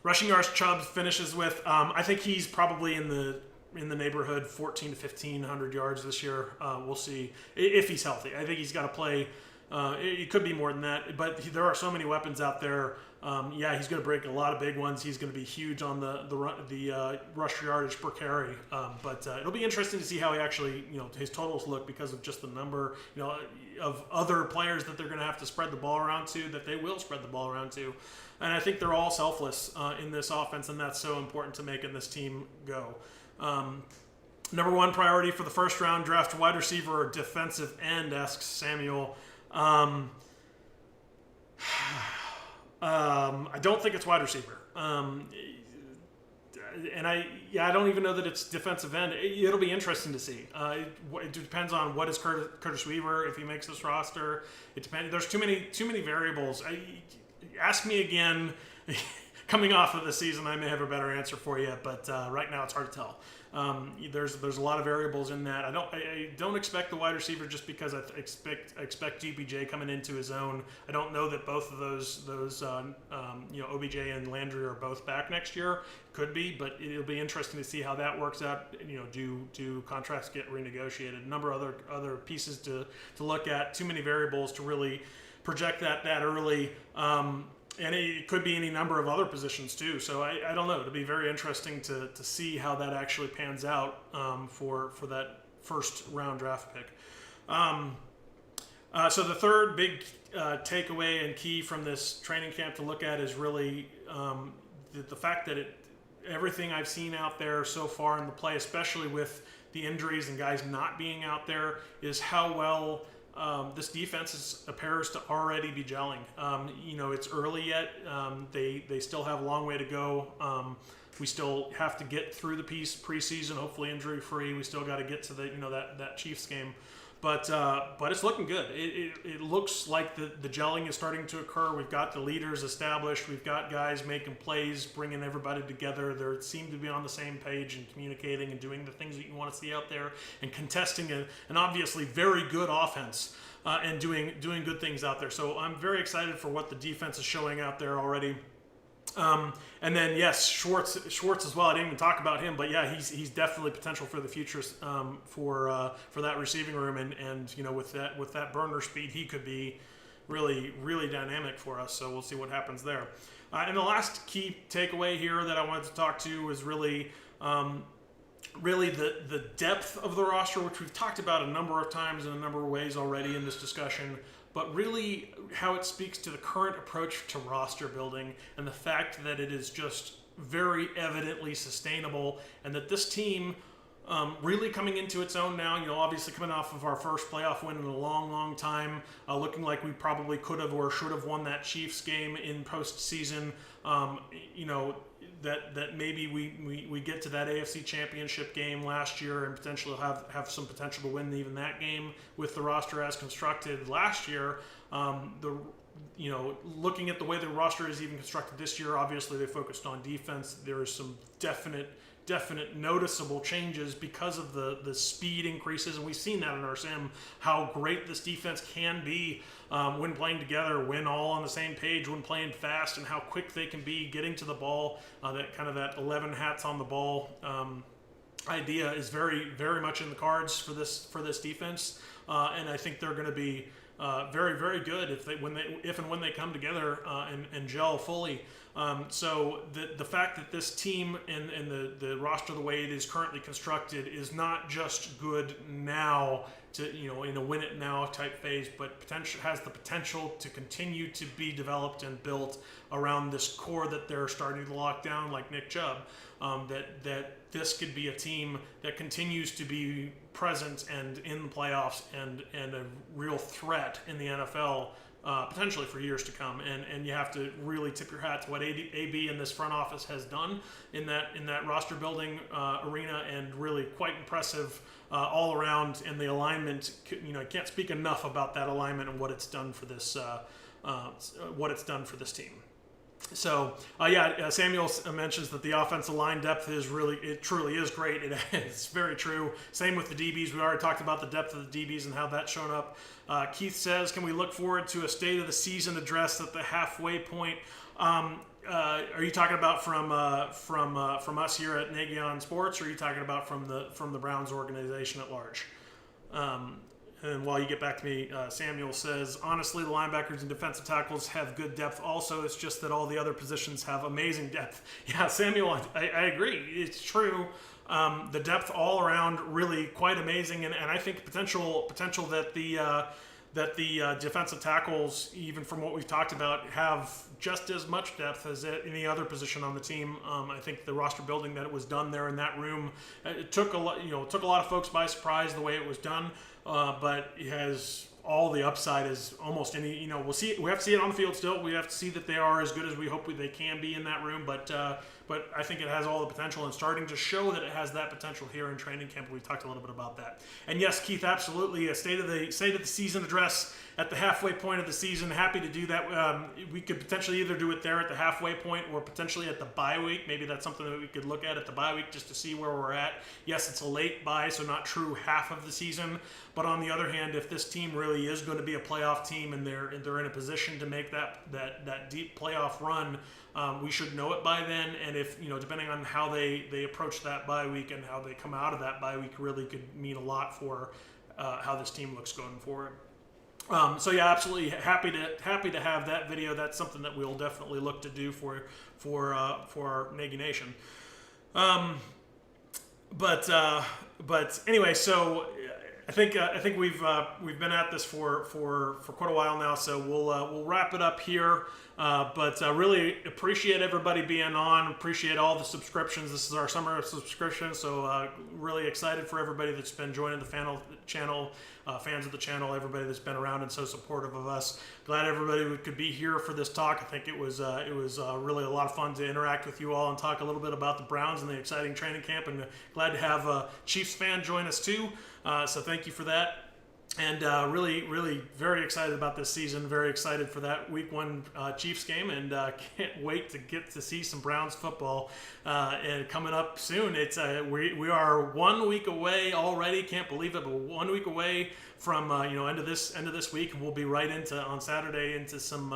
Rushing yards, Chubb finishes with. I think he's probably in the neighborhood 1,400 to 1,500 yards this year. We'll see if he's healthy. I think he's got to play. It could be more than that, but there are so many weapons out there. He's going to break a lot of big ones. He's going to be huge on the rush yardage per carry. But it'll be interesting to see how he actually, his totals look because of just the number, of other players that they're going to have to spread the ball around to, that they will spread the ball around to. And I think they're all selfless in this offense, and that's so important to making this team go. Number one priority for the first round draft, wide receiver or defensive end, asks Samuel. Um, I don't think it's wide receiver. And I don't even know that it's defensive end. It'll be interesting to see. It depends on what is Curtis Weaver if he makes this roster. It depends. There's too many variables. Ask me again. Coming off of the season, I may have a better answer for you, but right now it's hard to tell. There's a lot of variables in that. I don't expect the wide receiver just because I expect GBJ coming into his own. I don't know that both of those OBJ and Landry are both back next year. Could be, but it'll be interesting to see how that works out. Do contracts get renegotiated? A number of other pieces to look at. Too many variables to really project that early. And it could be any number of other positions too. So I don't know. It'll be very interesting to see how that actually pans out for that first round draft pick. So the third big takeaway and key from this training camp to look at is really the fact that everything I've seen out there so far in the play, especially with the injuries and guys not being out there, is how well this defense appears to already be gelling. It's early yet. They still have a long way to go. We still have to get through the preseason, hopefully injury free. We still got to get to that Chiefs game, but it's looking good. It looks like the gelling is starting to occur. We've got the leaders established. We've got guys making plays, bringing everybody together. They seem to be on the same page and communicating and doing the things that you want to see out there and contesting an obviously very good offense and doing good things out there. So I'm very excited for what the defense is showing out there already. And then yes, Schwartz as well. I didn't even talk about him, but yeah, he's definitely potential for the future for that receiving room, and with that burner speed, he could be really really dynamic for us. So we'll see what happens there. And the last key takeaway here that I wanted to talk to is really the depth of the roster, which we've talked about a number of times in a number of ways already in this discussion. But really how it speaks to the current approach to roster building and the fact that it is just very evidently sustainable, and that this team really coming into its own now, obviously coming off of our first playoff win in a long, long time, looking like we probably could have or should have won that Chiefs game in postseason, that maybe we get to that AFC Championship game last year and potentially have some potential to win even that game with the roster as constructed last year. Looking at the way the roster is even constructed this year, obviously they focused on defense. There is some definite noticeable changes because of the speed increases, and we've seen that in our sim, how great this defense can be when playing together, when all on the same page, when playing fast, and how quick they can be getting to the ball. That 11 hats on the ball idea is very, very much in the cards for this defense, and I think they're going to be very, very good if and when they come together and gel fully. So the fact that this team and the roster the way it is currently constructed is not just good now to in a win it now type phase, but has the potential to continue to be developed and built around this core that they're starting to lock down, like Nick Chubb. That this could be a team that continues to be present and in the playoffs and a real threat in the NFL. Potentially for years to come, and you have to really tip your hat to what AB and this front office has done in that roster building arena, and really quite impressive all around. And the alignment, I can't speak enough about that alignment and what it's done for this team. So Samuel mentions that the offensive line depth truly is great. It's very true. Same with the DBs. We already talked about the depth of the DBs and how that's shown up. Keith says, can we look forward to a state of the season address at the halfway point? Are you talking about from us here at Nagy Sports, or are you talking about from the Browns organization at large? And while you get back to me, Samuel says, honestly, the linebackers and defensive tackles have good depth also. It's just that all the other positions have amazing depth. Yeah, Samuel, I agree. It's true. The depth all around really quite amazing. And I think potential that the defensive tackles, even from what we've talked about, have just as much depth as any other position on the team. I think the roster building that it was done there in that room, it took a lot of folks by surprise the way it was done. But it has all the upside is almost any. We'll see. We have to see it on the field still. We have to see that they are as good as we hope they can be in that room. But I think it has all the potential and starting to show that it has that potential here in training camp. We talked a little bit about that. And yes, Keith, absolutely a state of the season address at the halfway point of the season. Happy to do that. We could potentially either do it there at the halfway point or potentially at the bye week. Maybe that's something that we could look at the bye week just to see where we're at. Yes, it's a late bye, so not true half of the season. But on the other hand, if this team really is going to be a playoff team and they're in a position to make that deep playoff run, we should know it by then. And if depending on how they approach that bye week and how they come out of that bye week, really could mean a lot for how this team looks going forward. So yeah, absolutely happy to have that video. That's something that we'll definitely look to do for our Nagy Nation. But anyway, so I think we've been at this for quite a while now. So we'll wrap it up here. But really appreciate everybody being on. Appreciate all the subscriptions. This is our summer subscription, so really excited for everybody that's been joining the channel, fans of the channel, everybody that's been around and so supportive of us. Glad everybody could be here for this talk. I think it was really a lot of fun to interact with you all and talk a little bit about the Browns and the exciting training camp. And glad to have a Chiefs fan join us too. So thank you for that. And really, really very excited about this season. Very excited for that Week 1 Chiefs game, and can't wait to get to see some Browns football. And coming up soon, it's we are 1 week away already. Can't believe it, but 1 week away from end of this week, and we'll be right into on Saturday into some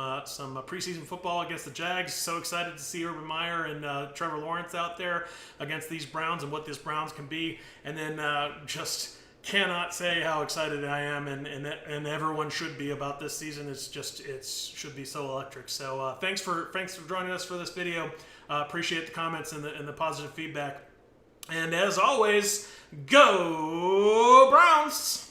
preseason football against the Jags. So excited to see Urban Meyer and Trevor Lawrence out there against these Browns and what this Browns can be, and then just cannot say how excited I am, and everyone should be about this season. It should be so electric. So thanks for joining us for this video. Appreciate the comments and the positive feedback. And as always, go Browns!